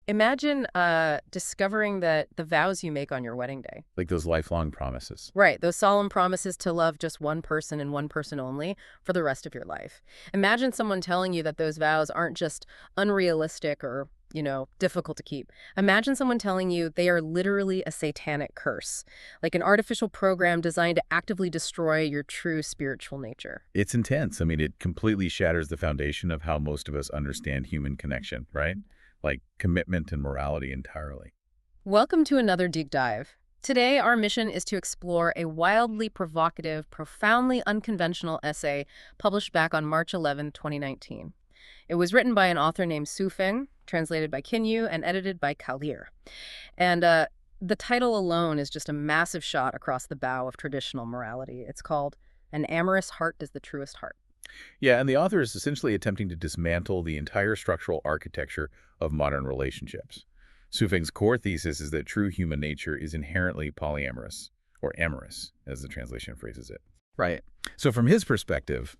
Imagine discovering that the vows you make on your wedding day. Like those lifelong promises. Right, those solemn promises to love just one person and one person only for the rest of your life. Imagine someone telling you that those vows aren't just unrealistic or, difficult to keep. Imagine someone telling you they are literally a satanic curse, like an artificial program designed to actively destroy your true spiritual nature. It's intense. I mean, it completely shatters the foundation of how most of us understand human connection, right? Like commitment and morality entirely. Welcome to another deep dive. Today, our mission is to explore a wildly provocative, profoundly unconventional essay published back on March 11, 2019. It was written by an author named Su Feng, translated by Kinyu, and edited by Kalir. And the title alone is just a massive shot across the bow of traditional morality. It's called An Amorous Heart is the Truest Heart. Yeah, and the author is essentially attempting to dismantle the entire structural architecture of modern relationships. Sufeng's core thesis is that true human nature is inherently polyamorous, or amorous, as the translation phrases it. Right. So from his perspective,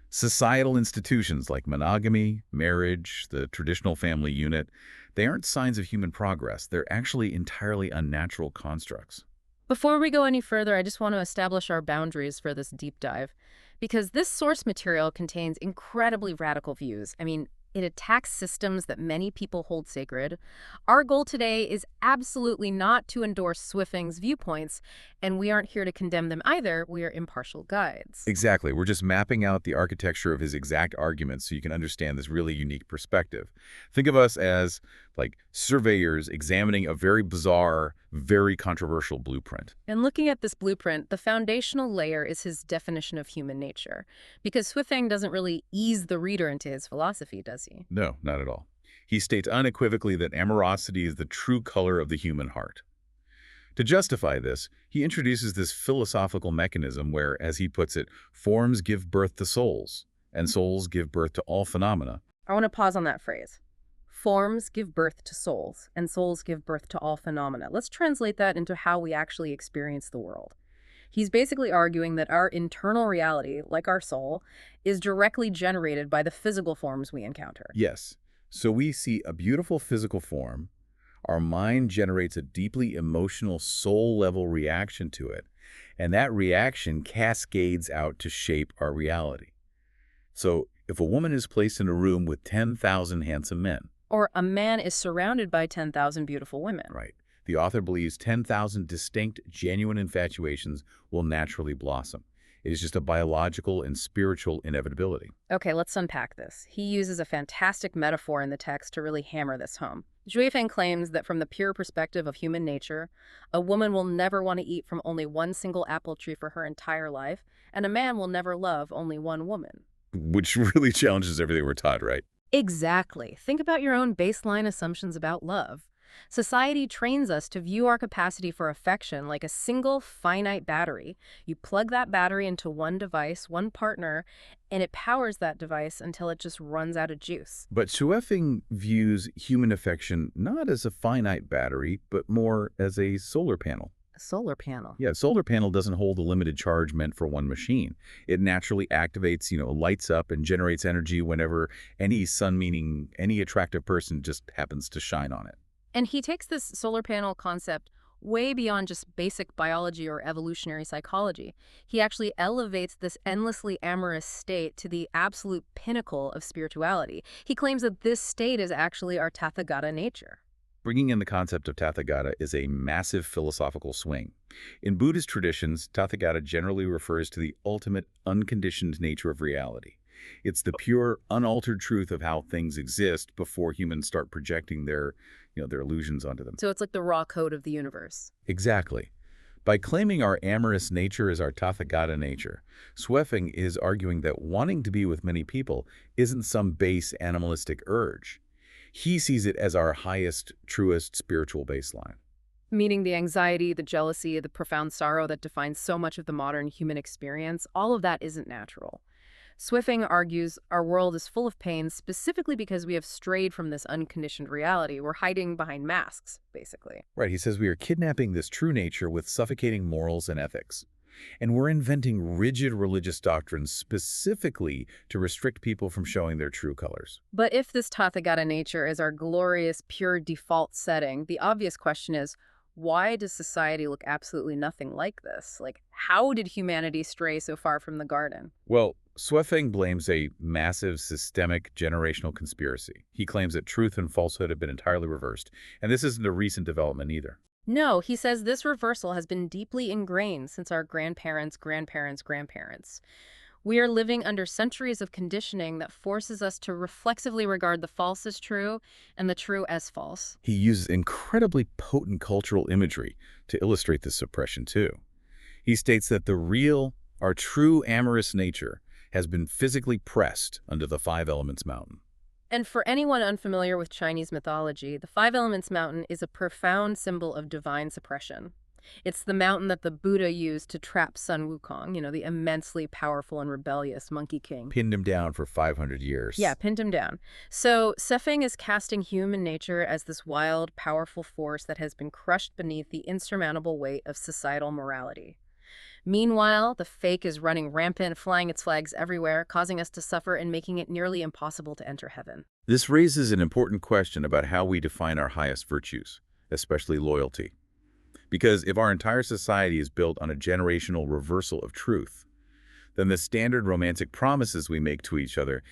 societal institutions like monogamy, marriage, the traditional family unit, they aren't signs of human progress. They're actually entirely unnatural constructs. Before we go any further, I just want to establish our boundaries for this deep dive, because this source material contains incredibly radical views. I mean, it attacks systems that many people hold sacred. Our goal today is absolutely not to endorse Swiffing's viewpoints, and we aren't here to condemn them either. We are impartial guides. Exactly. We're just mapping out the architecture of his exact arguments so you can understand this really unique perspective. Think of us as, like, surveyors examining a very bizarre, very controversial blueprint. And looking at this blueprint, the foundational layer is his definition of human nature, because Swiffing doesn't really ease the reader into his philosophy, does he? No, not at all. He states unequivocally that amorosity is the true color of the human heart. To justify this, he introduces this philosophical mechanism where, as he puts it, forms give birth to souls, and souls give birth to all phenomena. I want to pause on that phrase. Forms give birth to souls, and souls give birth to all phenomena. Let's translate that into how we actually experience the world. He's basically arguing that our internal reality, like our soul, is directly generated by the physical forms we encounter. Yes, so we see a beautiful physical form, our mind generates a deeply emotional soul-level reaction to it, and that reaction cascades out to shape our reality. So if a woman is placed in a room with 10,000 handsome men, Or a man is surrounded by 10,000 beautiful women. right, the author believes 10,000 distinct, genuine infatuations will naturally blossom. It is just a biological and spiritual inevitability. Okay, let's unpack this. He uses a fantastic metaphor in the text to really hammer this home. Juefeng claims that from the pure perspective of human nature, a woman will never want to eat from only one single apple tree for her entire life, and a man will never love only one woman. Which really challenges everything we're taught, right? Exactly. Think about your own baseline assumptions about love. Society trains us to view our capacity for affection like a single finite battery. You plug that battery into one device, one partner, and it powers that device until it just runs out of juice. But Schueffing views human affection not as a finite battery, but more as a solar panel. A solar panel. Yeah, a solar panel doesn't hold a limited charge meant for one machine. It naturally activates, lights up and generates energy whenever any sun, meaning any attractive person, just happens to shine on it. And he takes this solar panel concept way beyond just basic biology or evolutionary psychology. He actually elevates this endlessly amorous state to the absolute pinnacle of spirituality. He claims that this state is actually our Tathagata nature. Bringing in the concept of Tathagata is a massive philosophical swing. In Buddhist traditions, Tathagata generally refers to the ultimate unconditioned nature of reality. It's the pure, unaltered truth of how things exist before humans start projecting their illusions onto them. So it's like the raw code of the universe. Exactly. By claiming our amorous nature is our Tathagata nature, Schueffing is arguing that wanting to be with many people isn't some base animalistic urge. He sees it as our highest, truest spiritual baseline. Meaning the anxiety, the jealousy, the profound sorrow that defines so much of the modern human experience, all of that isn't natural. Swiffing argues our world is full of pain specifically because we have strayed from this unconditioned reality. We're hiding behind masks, basically. Right, he says we are kidnapping this true nature with suffocating morals and ethics. And we're inventing rigid religious doctrines specifically to restrict people from showing their true colors. But if this Tathagata nature is our glorious, pure default setting, the obvious question is, why does society look absolutely nothing like this? Like, how did humanity stray so far from the garden? Well, Suefeng blames a massive systemic generational conspiracy. He claims that truth and falsehood have been entirely reversed, and this isn't a recent development either. No, he says this reversal has been deeply ingrained since our grandparents' grandparents' grandparents. We are living under centuries of conditioning that forces us to reflexively regard the false as true and the true as false. He uses incredibly potent cultural imagery to illustrate this suppression, too. He states that the real, our true amorous nature has been physically pressed under the Five Elements Mountain. And for anyone unfamiliar with Chinese mythology, the Five Elements Mountain is a profound symbol of divine suppression. It's the mountain that the Buddha used to trap Sun Wukong, the immensely powerful and rebellious Monkey King. Pinned him down for 500 years. Yeah, pinned him down. So Sefeng is casting human nature as this wild, powerful force that has been crushed beneath the insurmountable weight of societal morality. Meanwhile, the fake is running rampant, flying its flags everywhere, causing us to suffer and making it nearly impossible to enter heaven. This raises an important question about how we define our highest virtues, especially loyalty. Because if our entire society is built on a generational reversal of truth, then the standard romantic promises we make to each other,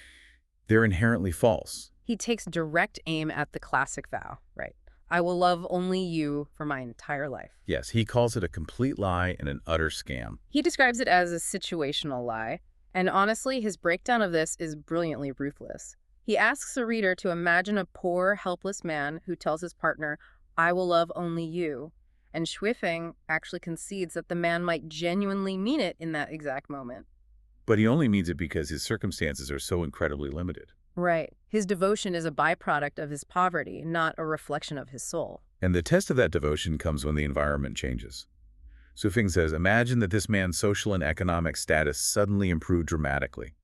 they're inherently false. He takes direct aim at the classic vow, right? I will love only you for my entire life. Yes, he calls it a complete lie and an utter scam. He describes it as a situational lie, and honestly, his breakdown of this is brilliantly ruthless. He asks the reader to imagine a poor, helpless man who tells his partner, I will love only you. And Shuifeng actually concedes that the man might genuinely mean it in that exact moment. But he only means it because his circumstances are so incredibly limited. Right. His devotion is a byproduct of his poverty, not a reflection of his soul. And the test of that devotion comes when the environment changes. Sufing says, imagine that this man's social and economic status suddenly improved dramatically.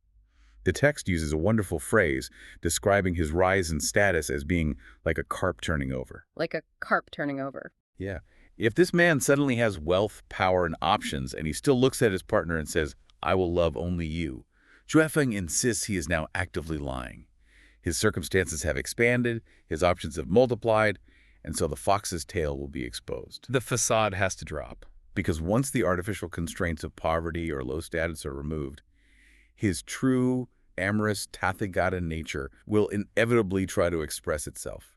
The text uses a wonderful phrase describing his rise in status as being like a carp turning over. Like a carp turning over. Yeah. If this man suddenly has wealth, power, and options, and he still looks at his partner and says, I will love only you, Juefeng insists he is now actively lying. His circumstances have expanded, his options have multiplied, and so the fox's tail will be exposed. The facade has to drop. Because once the artificial constraints of poverty or low status are removed, his true, amorous Tathagata nature will inevitably try to express itself.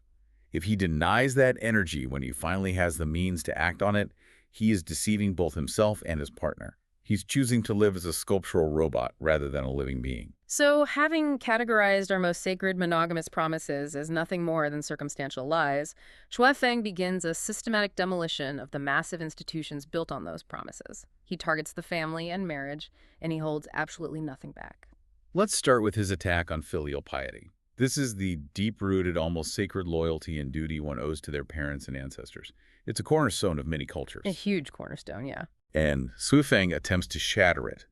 If he denies that energy when he finally has the means to act on it, he is deceiving both himself and his partner. He's choosing to live as a sculptural robot rather than a living being. So, having categorized our most sacred monogamous promises as nothing more than circumstantial lies, Shuefeng begins a systematic demolition of the massive institutions built on those promises. He targets the family and marriage, and he holds absolutely nothing back. Let's start with his attack on filial piety. This is the deep-rooted, almost sacred loyalty and duty one owes to their parents and ancestors. It's a cornerstone of many cultures. A huge cornerstone, yeah. And Sufeng attempts to shatter it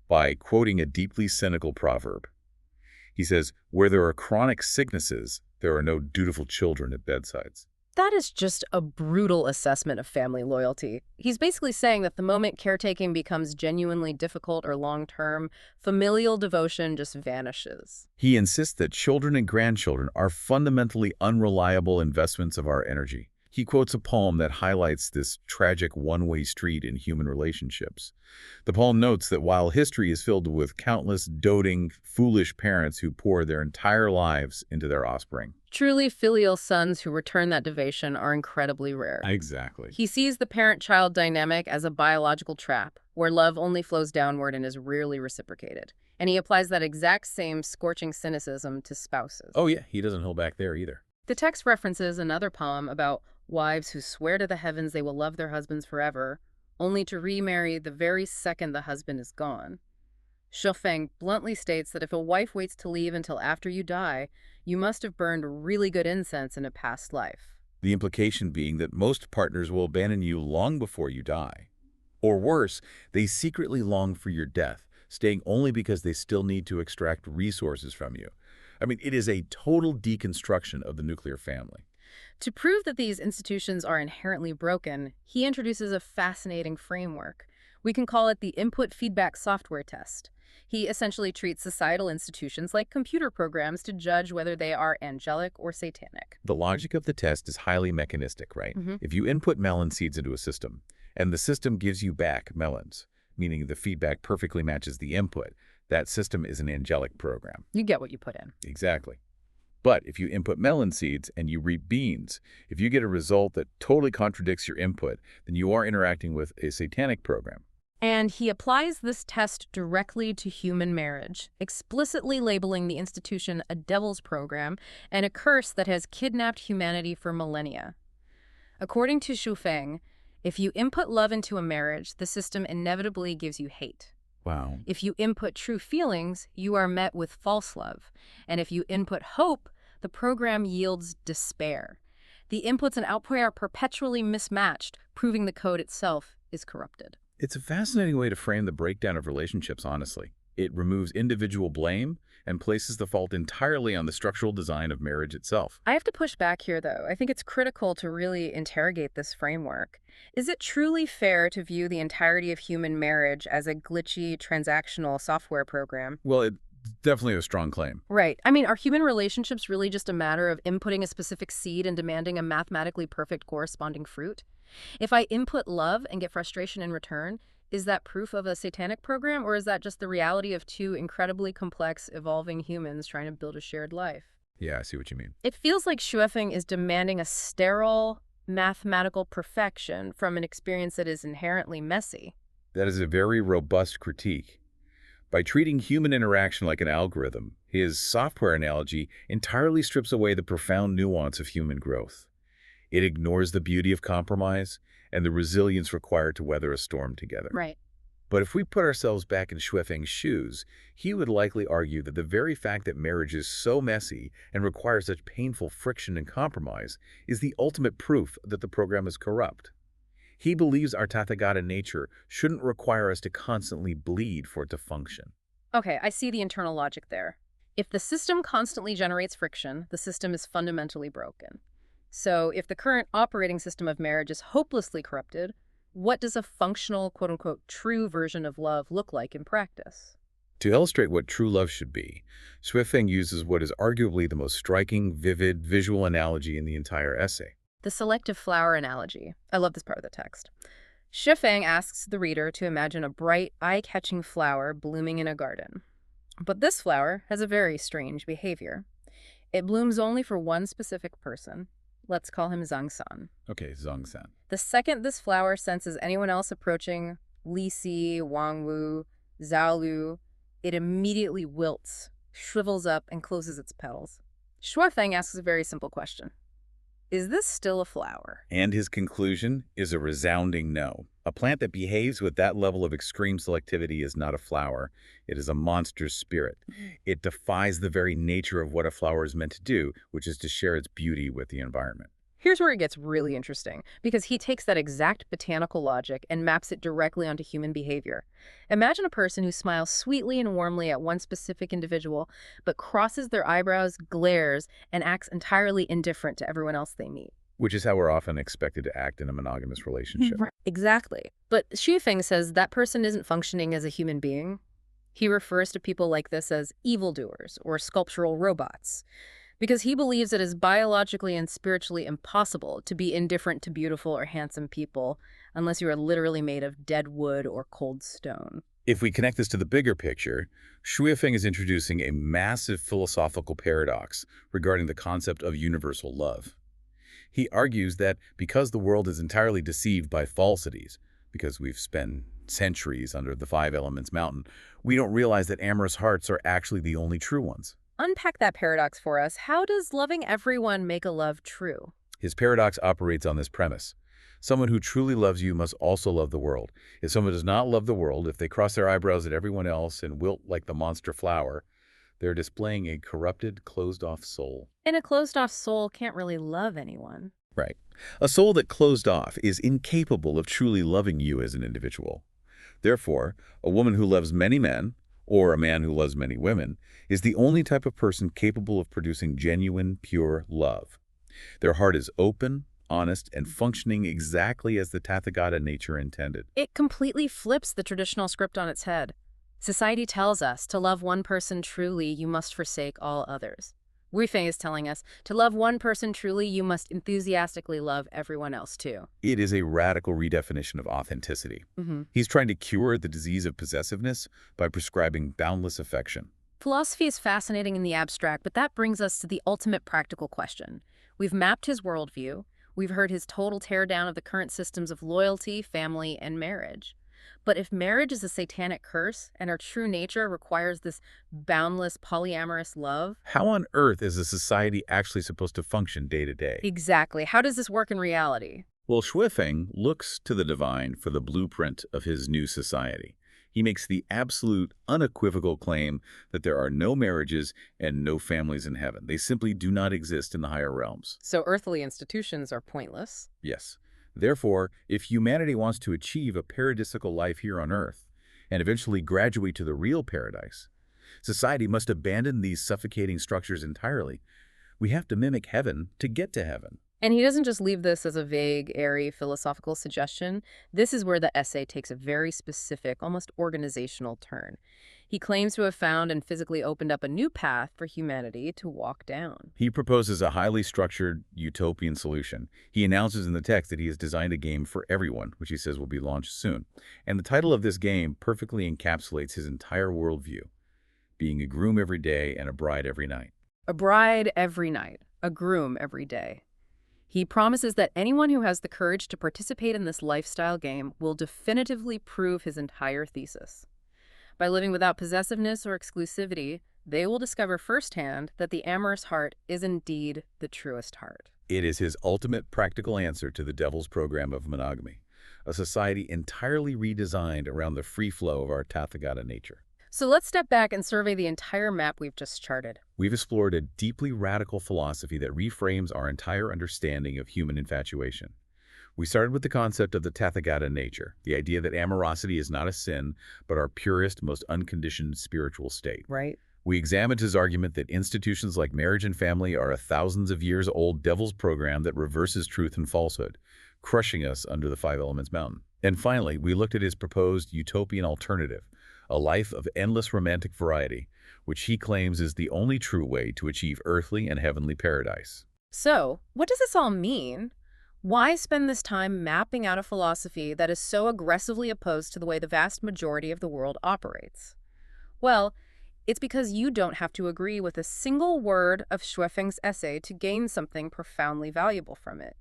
by quoting a deeply cynical proverb. He says, where there are chronic sicknesses, there are no dutiful children at bedsides. That is just a brutal assessment of family loyalty. He's basically saying that the moment caretaking becomes genuinely difficult or long-term, familial devotion just vanishes. He insists that children and grandchildren are fundamentally unreliable investments of our energy. He quotes a poem that highlights this tragic one-way street in human relationships. The poem notes that while history is filled with countless doting, foolish parents who pour their entire lives into their offspring, truly filial sons who return that devotion are incredibly rare. Exactly. He sees the parent-child dynamic as a biological trap, where love only flows downward and is rarely reciprocated. And he applies that exact same scorching cynicism to spouses. Oh yeah, he doesn't hold back there either. The text references another poem about wives who swear to the heavens they will love their husbands forever, only to remarry the very second the husband is gone. Shuefeng bluntly states that if a wife waits to leave until after you die, you must have burned really good incense in a past life. The implication being that most partners will abandon you long before you die. Or worse, they secretly long for your death, staying only because they still need to extract resources from you. I mean, it is a total deconstruction of the nuclear family. To prove that these institutions are inherently broken, he introduces a fascinating framework, We can call it the input feedback software test. He essentially treats societal institutions like computer programs to judge whether they are angelic or satanic. The logic of the test is highly mechanistic, right? If you input melon seeds into a system, and the system gives you back melons, meaning the feedback perfectly matches the input, that system is an angelic program. You get what you put in. Exactly. But if you input melon seeds and you reap beans, if you get a result that totally contradicts your input, then you are interacting with a satanic program. And he applies this test directly to human marriage, explicitly labeling the institution a devil's program and a curse that has kidnapped humanity for millennia. According to Xu Feng, if you input love into a marriage, the system inevitably gives you hate. Wow. If you input true feelings, you are met with false love. And if you input hope, the program yields despair. The inputs and output are perpetually mismatched, proving the code itself is corrupted. It's a fascinating way to frame the breakdown of relationships, honestly. It removes individual blame and places the fault entirely on the structural design of marriage itself. I have to push back here, though. I think it's critical to really interrogate this framework. Is it truly fair to view the entirety of human marriage as a glitchy, transactional software program? Well, it's definitely a strong claim. Right. I mean, are human relationships really just a matter of inputting a specific seed and demanding a mathematically perfect corresponding fruit? If I input love and get frustration in return, is that proof of a satanic program, or is that just the reality of two incredibly complex, evolving humans trying to build a shared life? Yeah, I see what you mean. It feels like Shuefeng is demanding a sterile, mathematical perfection from an experience that is inherently messy. That is a very robust critique. By treating human interaction like an algorithm, his software analogy entirely strips away the profound nuance of human growth. It ignores the beauty of compromise and the resilience required to weather a storm together. Right. But if we put ourselves back in Shuefeng's shoes, he would likely argue that the very fact that marriage is so messy and requires such painful friction and compromise is the ultimate proof that the program is corrupt. He believes our Tathagata nature shouldn't require us to constantly bleed for it to function. Okay, I see the internal logic there. If the system constantly generates friction, the system is fundamentally broken. So if the current operating system of marriage is hopelessly corrupted, what does a functional, quote-unquote, true version of love look like in practice? To illustrate what true love should be, Shuefeng uses what is arguably the most striking, vivid, visual analogy in the entire essay. The selective flower analogy. I love this part of the text. Shuefeng asks the reader to imagine a bright, eye-catching flower blooming in a garden. But this flower has a very strange behavior. It blooms only for one specific person. Let's call him Zhang-san. Okay, Zhang-san. The second this flower senses anyone else approaching, Li Si, Wang Wu, Zhao Lu, it immediately wilts, shrivels up, and closes its petals. Shuefeng asks a very simple question. Is this still a flower? And his conclusion is a resounding no. A plant that behaves with that level of extreme selectivity is not a flower. It is a monster's spirit. It defies the very nature of what a flower is meant to do, which is to share its beauty with the environment. Here's where it gets really interesting, because he takes that exact botanical logic and maps it directly onto human behavior. Imagine a person who smiles sweetly and warmly at one specific individual, but crosses their eyebrows, glares, and acts entirely indifferent to everyone else they meet. Which is how we're often expected to act in a monogamous relationship. Right. Exactly. But Shuefeng says that person isn't functioning as a human being. He refers to people like this as evildoers or sculptural robots, because he believes it is biologically and spiritually impossible to be indifferent to beautiful or handsome people unless you are literally made of dead wood or cold stone. If we connect this to the bigger picture, Shuefeng is introducing a massive philosophical paradox regarding the concept of universal love. He argues that because the world is entirely deceived by falsities, because we've spent centuries under the Five Elements mountain, we don't realize that amorous hearts are actually the only true ones. Unpack that paradox for us. How does loving everyone make a love true? His paradox operates on this premise. Someone who truly loves you must also love the world. If someone does not love the world, if they cross their eyebrows at everyone else and wilt like the monster flower, they're displaying a corrupted, closed-off soul. And a closed-off soul can't really love anyone. Right. A soul that closed off is incapable of truly loving you as an individual. Therefore, a woman who loves many men, or a man who loves many women, is the only type of person capable of producing genuine, pure love. Their heart is open, honest, and functioning exactly as the Tathagata nature intended. It completely flips the traditional script on its head. Society tells us to love one person truly, you must forsake all others. Wufei is telling us to love one person truly, you must enthusiastically love everyone else too. It is a radical redefinition of authenticity. He's trying to cure the disease of possessiveness by prescribing boundless affection. Philosophy is fascinating in the abstract, but that brings us to the ultimate practical question. We've mapped his worldview. We've heard his total teardown of the current systems of loyalty, family, and marriage. But if marriage is a satanic curse and our true nature requires this boundless polyamorous love, How on earth is a society actually supposed to function day to day? exactly, how does this work in reality? Well, Shuifeng looks to the divine for the blueprint of his new society. He makes the absolute, unequivocal claim that there are no marriages and no families in heaven. They simply do not exist in the higher realms. So earthly institutions are pointless. Yes. Therefore, if humanity wants to achieve a paradisical life here on Earth and eventually graduate to the real paradise, society must abandon these suffocating structures entirely. We have to mimic heaven to get to heaven. And he doesn't just leave this as a vague, airy philosophical suggestion. This is where the essay takes a very specific, almost organizational turn. He claims to have found and physically opened up a new path for humanity to walk down. He proposes a highly structured, utopian solution. He announces in the text that he has designed a game for everyone, which he says will be launched soon. And the title of this game perfectly encapsulates his entire worldview, being a groom every day and a bride every night. A bride every night, a groom every day. He promises that anyone who has the courage to participate in this lifestyle game will definitively prove his entire thesis. By living without possessiveness or exclusivity, they will discover firsthand that the amorous heart is indeed the truest heart. It is his ultimate practical answer to the devil's program of monogamy, a society entirely redesigned around the free flow of our Tathagata nature. So let's step back and survey the entire map we've just charted. We've explored a deeply radical philosophy that reframes our entire understanding of human infatuation. We started with the concept of the Tathagata nature, the idea that amorosity is not a sin, but our purest, most unconditioned spiritual state. Right. We examined his argument that institutions like marriage and family are a thousands of years old devil's program that reverses truth and falsehood, crushing us under the five elements mountain. And finally, we looked at his proposed utopian alternative, a life of endless romantic variety, which he claims is the only true way to achieve earthly and heavenly paradise. So, what does this all mean? Why spend this time mapping out a philosophy that is so aggressively opposed to the way the vast majority of the world operates? Well, it's because you don't have to agree with a single word of Shuifeng's essay to gain something profoundly valuable from it.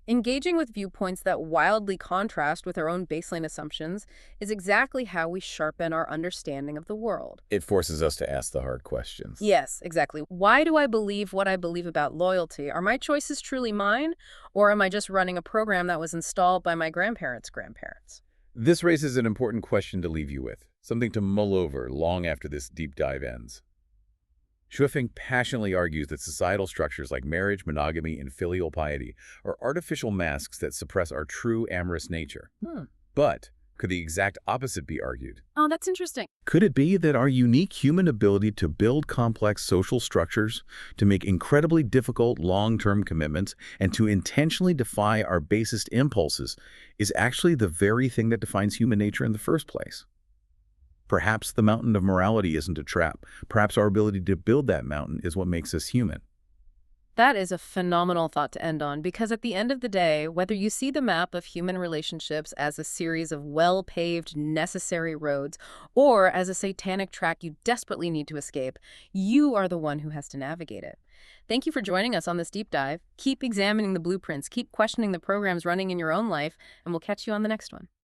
Engaging with viewpoints that wildly contrast with our own baseline assumptions is exactly how we sharpen our understanding of the world. It forces us to ask the hard questions. Yes, exactly. Why do I believe what I believe about loyalty? Are my choices truly mine, or am I just running a program that was installed by my grandparents' grandparents? This raises an important question to leave you with, something to mull over long after this deep dive ends. Shuifeng passionately argues that societal structures like marriage, monogamy, and filial piety are artificial masks that suppress our true amorous nature. But could the exact opposite be argued? Oh, that's interesting. Could it be that our unique human ability to build complex social structures, to make incredibly difficult long-term commitments, and to intentionally defy our basest impulses is actually the very thing that defines human nature in the first place? Perhaps the mountain of morality isn't a trap. Perhaps our ability to build that mountain is what makes us human. That is a phenomenal thought to end on, because at the end of the day, whether you see the map of human relationships as a series of well-paved, necessary roads, or as a satanic track you desperately need to escape, you are the one who has to navigate it. Thank you for joining us on this deep dive. Keep examining the blueprints, keep questioning the programs running in your own life, and we'll catch you on the next one.